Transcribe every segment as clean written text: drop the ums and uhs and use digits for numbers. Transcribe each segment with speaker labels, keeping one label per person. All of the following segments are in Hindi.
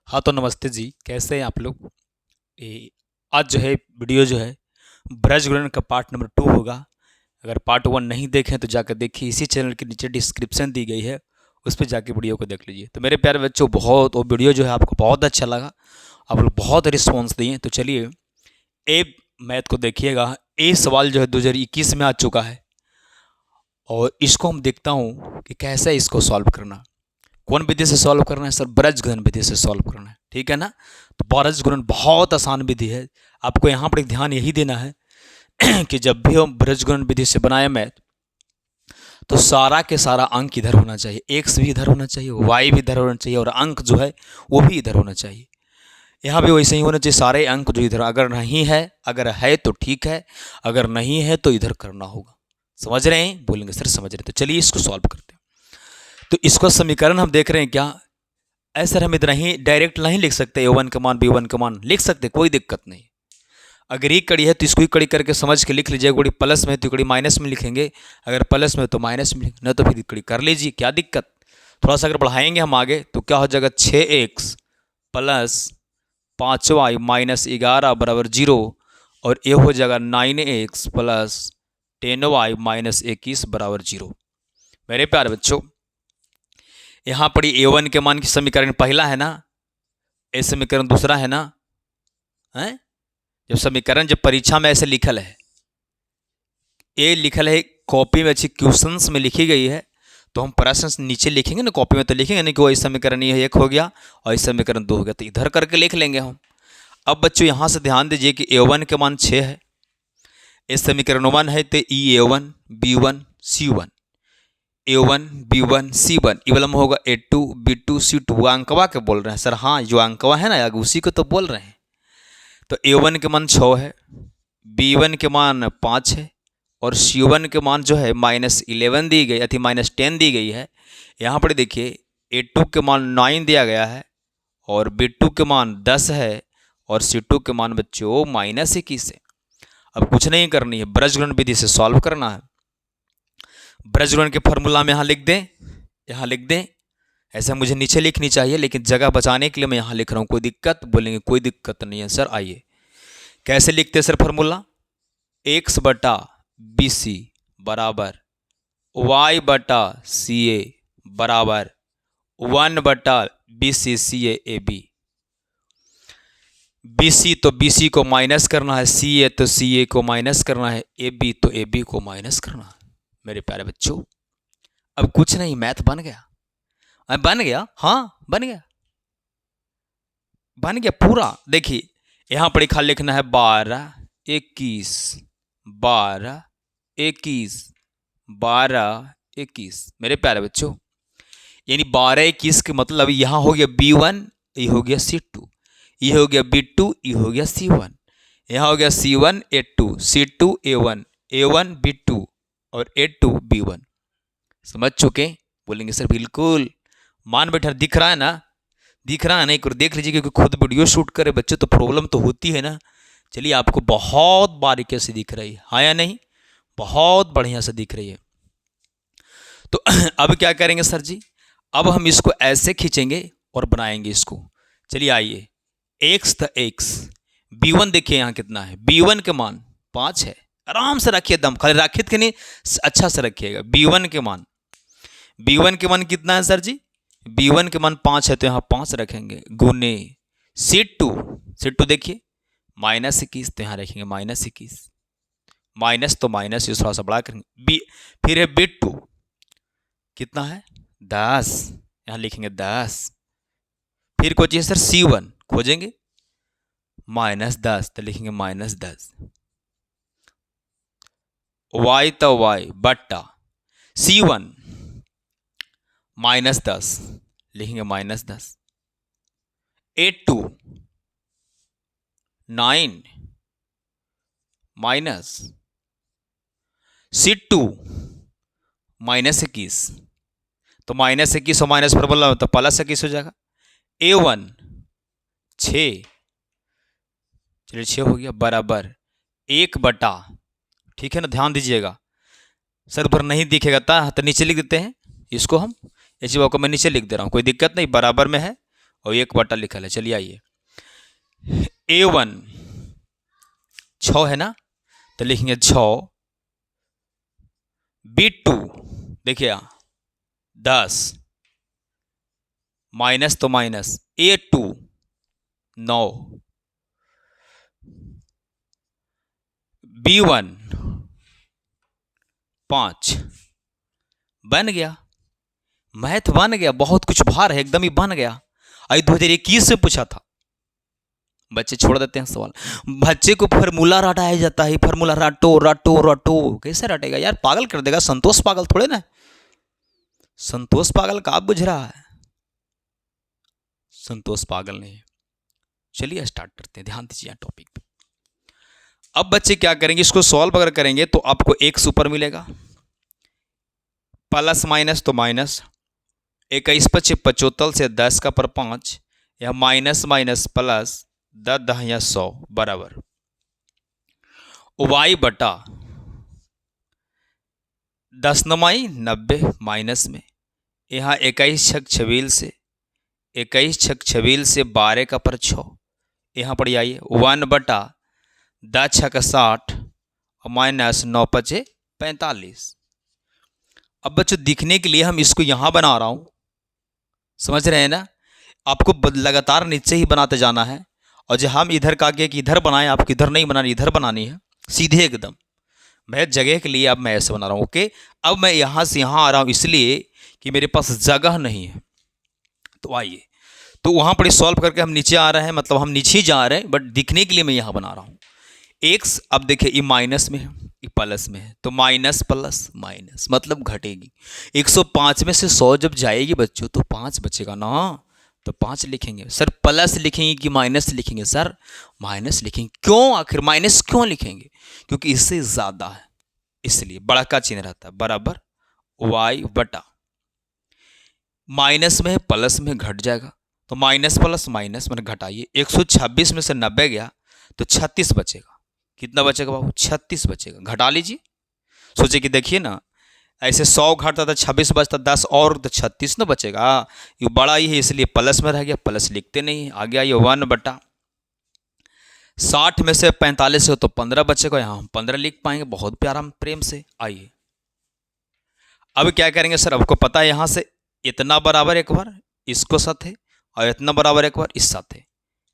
Speaker 1: हाँ तो नमस्ते जी, कैसे हैं आप लोग। आज जो है वीडियो जो है ब्रज गुणन का पार्ट नंबर 2 होगा। अगर पार्ट 1 नहीं देखें तो जाकर देखिए, इसी चैनल के नीचे डिस्क्रिप्शन दी गई है, उस पर जाके वीडियो को देख लीजिए। तो मेरे प्यारे बच्चों, बहुत वो वीडियो जो है आपको बहुत अच्छा लगा, आप लोग बहुत रिस्पॉन्स दिए। तो चलिए ए मैथ को देखिएगा। ए सवाल जो है 2021 में आ चुका है और इसको हम देखता हूँ कि कैसे इसको सॉल्व करना। कौन विधि से सॉल्व करना है सर? ब्रज गुणन विधि से सॉल्व करना है, ठीक है ना। तो ब्रज गुणन बहुत आसान विधि है। आपको यहाँ पर ध्यान यही देना है कि जब भी हम ब्रज गुणन विधि से बनाए मैथ, तो सारा के सारा अंक इधर होना चाहिए, एक्स भी इधर होना चाहिए, वाई भी इधर होना चाहिए और अंक जो है वो भी इधर होना चाहिए। यहाँ भी वैसे ही होना चाहिए, सारे अंक जो इधर, अगर नहीं है, अगर है तो ठीक है, अगर नहीं है तो इधर करना होगा। समझ रहे हैं? बोलेंगे सर समझ रहे हैं। तो चलिए इसको सॉल्व करते हैं। तो इसको समीकरण हम देख रहे हैं क्या? ऐसे हम इतना ही डायरेक्ट नहीं लिख सकते, a1 का मान b1 का मान लिख सकते, कोई दिक्कत नहीं। अगर एक कड़ी है तो इसको ही कड़ी करके समझ के लिख लीजिए। कड़ी प्लस में तो कड़ी माइनस में लिखेंगे, अगर प्लस में तो माइनस में लिखेंगे, न तो फिर कड़ी कर लीजिए, क्या दिक्कत। थोड़ा सा अगर बढ़ाएंगे हम आगे तो क्या हो जाएगा? 6x प्लस 5y माइनस 11 बराबर 0, और ये हो जाएगा 9x प्लस 10y माइनस 21 बराबर 0। मेरे प्यारे बच्चों, यहाँ पर a1 के मान की समीकरण पहला है ना, ए समीकरण दूसरा है ना, है जब समीकरण जब परीक्षा में ऐसे लिखल है, ए लिखल है कॉपी में, अच्छी क्वेश्चंस में लिखी गई है, तो हम प्रश्न नीचे लिखेंगे ना, कॉपी में तो लिखेंगे नहीं कि वो समीकरण ये एक हो गया और इस समीकरण 2 हो गया, तो इधर करके लिख लेंगे हम। अब बच्चों यहाँ से ध्यान दीजिए कि a1 के मान 6 है, इस समीकरण 1 है तो a1 b1 c1, a1 b1 c1 इवलम होगा a2 b2 c2। वो अंकवा के बोल रहे हैं सर? हाँ, जो अंकवा है ना उसी को तो बोल रहे हैं। तो a1 के मान 6 है, b1 के मान 5 है और c1 के मान जो है -11 दी गई, अथी -10 दी गई है। यहाँ पर देखिए a2 के मान 9 दिया गया है और b2 के मान 10 है और c2 के मान बच्चों -21 है। अब कुछ नहीं करनी है, ब्रज गुणन विधि से सॉल्व करना है। ब्रज गुणन के फॉर्मूला में यहाँ लिख दें, यहाँ लिख दें। ऐसा मुझे नीचे लिखनी चाहिए, लेकिन जगह बचाने के लिए मैं यहाँ लिख रहा हूँ। कोई दिक्कत? बोलेंगे कोई दिक्कत नहीं है सर। आइए कैसे लिखते हैं सर फॉर्मूला? x बटा बी सी बराबर y बटा सी ए बराबर 1 बटा b c c a b. B c तो बी सी को माइनस करना है, सी ए तो सी ए को माइनस करना है, ए बी तो ए बी को माइनस करना है। मेरे प्यारे बच्चों, अब कुछ नहीं, मैथ बन गया। बन गया, हाँ बन गया, बन गया पूरा। देखिए यहाँ पर एक लिखना है 12 21 12 21 12 21। मेरे प्यारे बच्चों, यानी 12 21 के मतलब यहाँ हो गया b1, ये हो गया c2, ये हो गया b2, ये हो गया c1, यहाँ हो गया c1 a2 c2 a1 a1 b2 और a2 b1। समझ चुके? बोलेंगे सर बिल्कुल मान बैठा, दिख रहा है ना, दिख रहा है ना, एक बार देख लीजिए, क्योंकि खुद वीडियो शूट करे बच्चे तो प्रॉब्लम तो होती है ना। चलिए आपको बहुत बारीकी से दिख रही है, हाँ या नहीं? बहुत बढ़िया से दिख रही है। तो अब क्या करेंगे सर जी? अब हम इसको ऐसे खींचेंगे और बनाएंगे इसको। चलिए आइए, एक्स था एक्स, b1 देखिए यहाँ कितना है, b1 के मान 5 है। आराम से रखिए, दम खाली राखिए कि नहीं, अच्छा से रखिएगा। b1 के मान कितना है सर जी? b1 के मान 5 है, तो यहाँ 5 रखेंगे गुने c2 देखिए -21, तो यहाँ रखेंगे -21, माइनस तो माइनस ये थोड़ा सा बड़ा करेंगे। बी फिर है b2 कितना है? 10, यहाँ लिखेंगे 10। फिर को चाहिए सर c1, खोजेंगे -10, तो लिखेंगे -10। y तो y बट्टा c1 -10, लिखेंगे -10। a2 9 माइनस c2 -21, तो -21 और माइनस पर बोला तो +21 हो जाएगा। a1 6, चलिए 6 हो गया, बराबर 1 बटा, ठीक है ना, ध्यान दीजिएगा सर पर नहीं दिखेगा तो नीचे लिख देते हैं इसको हम, इस को मैं नीचे लिख दे रहा हूँ, कोई दिक्कत नहीं, बराबर में है और 1 बटा लिखल है। चलिए आइए, A1 6 है ना, तो लिखेंगे 6। B2 देखिए 10, माइनस तो माइनस, A2 9, B1 5। बन गया, मैथ बन गया, बहुत कुछ भार है, एकदम ही बन गया। अभी 2021 से पूछा था। बच्चे छोड़ देते हैं सवाल, बच्चे को फार्मूला रटाया जाता है, फार्मूला रटो रटो रटो, कैसे रटेगा यार, पागल कर देगा। संतोष पागल थोड़े ना, संतोष पागल का आप बुझ रहा है, संतोष पागल नहीं है। चलिए स्टार्ट करते हैं, ध्यान दीजिए टॉपिक पे। अब बच्चे क्या करेंगे, इसको सॉल्व अगर करेंगे तो आपको x ऊपर मिलेगा, प्लस माइनस तो माइनस, 21 पच्चीस 75 से 10 का पर 5, या माइनस माइनस प्लस 10 10 या 100 बराबर y बटा 10 9 90 माइनस में, यहाँ 21 छक 26 से, 21 छक 26 से 12 का पर 6, यहाँ पर आइए 1 बटा 10 छक 60 और माइनस 9 पचे 45। अब बच्चों दिखने के लिए हम इसको यहाँ बना रहा हूँ, समझ रहे हैं ना, आपको लगातार नीचे ही बनाते जाना है। और जब हम इधर का आगे कि इधर बनाए, आपको इधर नहीं बनानी, इधर बनानी है सीधे एकदम। मैं जगह के लिए अब मैं ऐसे बना रहा हूँ। ओके, अब मैं यहाँ से यहाँ आ रहा हूँ इसलिए कि मेरे पास जगह नहीं है। तो आइए, तो वहाँ पर सॉल्व करके हम नीचे आ रहे हैं, मतलब हम नीचे ही जा रहे हैं, बट दिखने के लिए मैं यहाँ बना रहा हूँ। एक्स अब देखिए ये माइनस में है, ये प्लस में है, तो माइनस प्लस माइनस मतलब घटेगी। 105 में से 100 जब जाएगी बच्चों तो 5 बचेगा ना, तो 5 लिखेंगे। सर प्लस लिखेंगे कि माइनस लिखेंगे? सर माइनस लिखेंगे। क्यों, आखिर माइनस क्यों लिखेंगे? क्योंकि इससे ज़्यादा है, इसलिए बड़ा का चिन्ह रहता है, बराबर y बटा माइनस में प्लस में घट जाएगा, तो माइनस प्लस माइनस मैंने घटाइए। 126 में से 90 गया तो 36 बचेगा। कितना बचेगा बाबू? 36 बचेगा। घटा लीजिए, सोचे कि देखिए ना, ऐसे 100 घटता था 26 बचता, 10 और तो 36 ना बचेगा। ये बड़ा ही है इसलिए प्लस में रह गया, प्लस लिखते नहीं है। आगे आइए 1 बटा 60 में से 45 हो तो 15 बचेगा, यहाँ हम 15 लिख पाएंगे बहुत प्यारा प्रेम से। आइए अब क्या करेंगे सर, आपको पता है यहाँ से इतना बराबर एक बार इसको साथ है और इतना बराबर एक बार इस साथ है।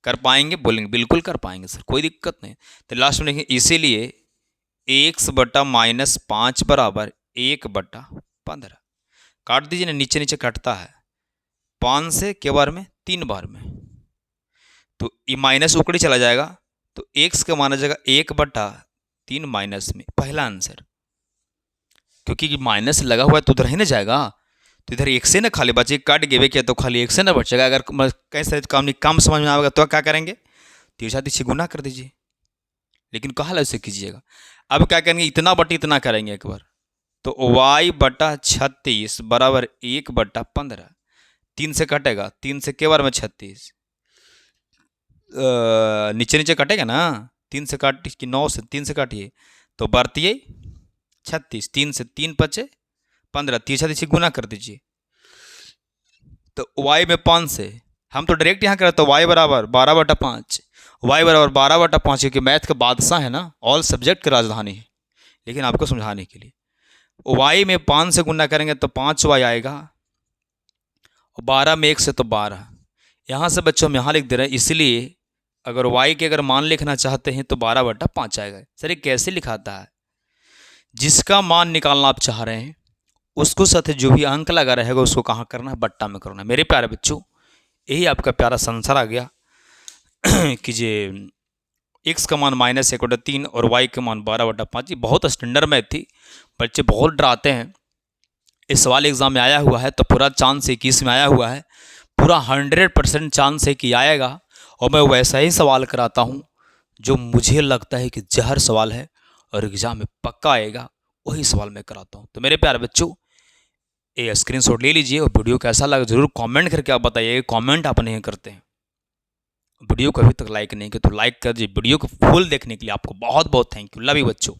Speaker 1: कर पाएंगे? बोलेंगे बिल्कुल कर पाएंगे सर, कोई दिक्कत नहीं। तो लास्ट में देखेंगे, इसीलिए x बटा माइनस 5 बराबर 1 बटा 15। काट दीजिए ना, नीचे नीचे कटता है, 5 से के बार में 3 बार में, तो ये माइनस ऊपर चला जाएगा, तो x का माना जाएगा 1 बटा 3 माइनस में, पहला आंसर। क्योंकि माइनस लगा हुआ है तो उधर ही ना जाएगा, तो इधर एक से ना खाली बचे, काट गे किया तो खाली एक से ना बचेगा। अगर कैसे काम समझ में आएगा तो क्या करेंगे, तिरछा तिरछी गुना कर दीजिए, लेकिन कहाँ ऐसे कीजिएगा। अब क्या करेंगे, इतना बटे इतना करेंगे एक बार, तो y बटा 36 बराबर 1 बटा 15। 3 से कटेगा, 3 से के बार में 36, नीचे नीचे कटेगा ना, 3 से काट कि 9 से 3 से काटिए तो बरतिए 36, 3 से 3 बचे 15, तिरछा तिरछी गुना कर दीजिए, तो y में 5 से हम तो डायरेक्ट यहाँ करें तो y बराबर 12 बटा 5, y बराबर 12 बटा 5, क्योंकि मैथ का बादशाह है ना, ऑल सब्जेक्ट की राजधानी है। लेकिन आपको समझाने के लिए y में 5 से गुना करेंगे तो 5y आएगा, और 12 में 1 से तो 12। यहाँ से बच्चों हम यहाँ लिख दे रहे हैं, इसलिए अगर y के अगर मान लिखना चाहते हैं तो 12 बटा 5 आएगा। सर ये कैसे लिखाता है? जिसका मान निकालना आप चाह रहे हैं उसको साथ जो भी अंक लगा रहेगा उसको कहाँ करना है, बट्टा में करना है। मेरे प्यारे बच्चों, यही आपका प्यारा संसार आ गया कि जे x का मान -1/3 और y का मान 12/5। ये बहुत स्टैंडर्ड मैथ थी, बच्चे बहुत डराते हैं। इस सवाल एग्जाम में आया हुआ है तो पूरा चांस 21 में आया हुआ है, पूरा 100% चांस है कि आएगा। और मैं वैसा ही सवाल कराता हूँ जो मुझे लगता है कि जहर सवाल है और एग्जाम में पक्का आएगा, वही सवाल मैं कराता हूँ। तो मेरे प्यारे बच्चों, ये स्क्रीनशॉट ले लीजिए और वीडियो कैसा लगा जरूर कमेंट करके आप बताइए। कमेंट आप नहीं करते हैं, वीडियो को अभी तक लाइक नहीं किया तो लाइक कर दीजिए। वीडियो को फुल देखने के लिए आपको बहुत बहुत थैंक यू। लव यू बच्चों।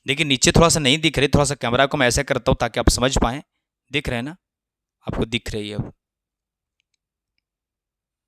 Speaker 1: देखिए नीचे थोड़ा सा नहीं दिख रही, थोड़ा सा कैमरा को मैं ऐसे करता हूँ ताकि आप समझ पाएँ। दिख रहे हैं ना? आपको दिख रही है अब।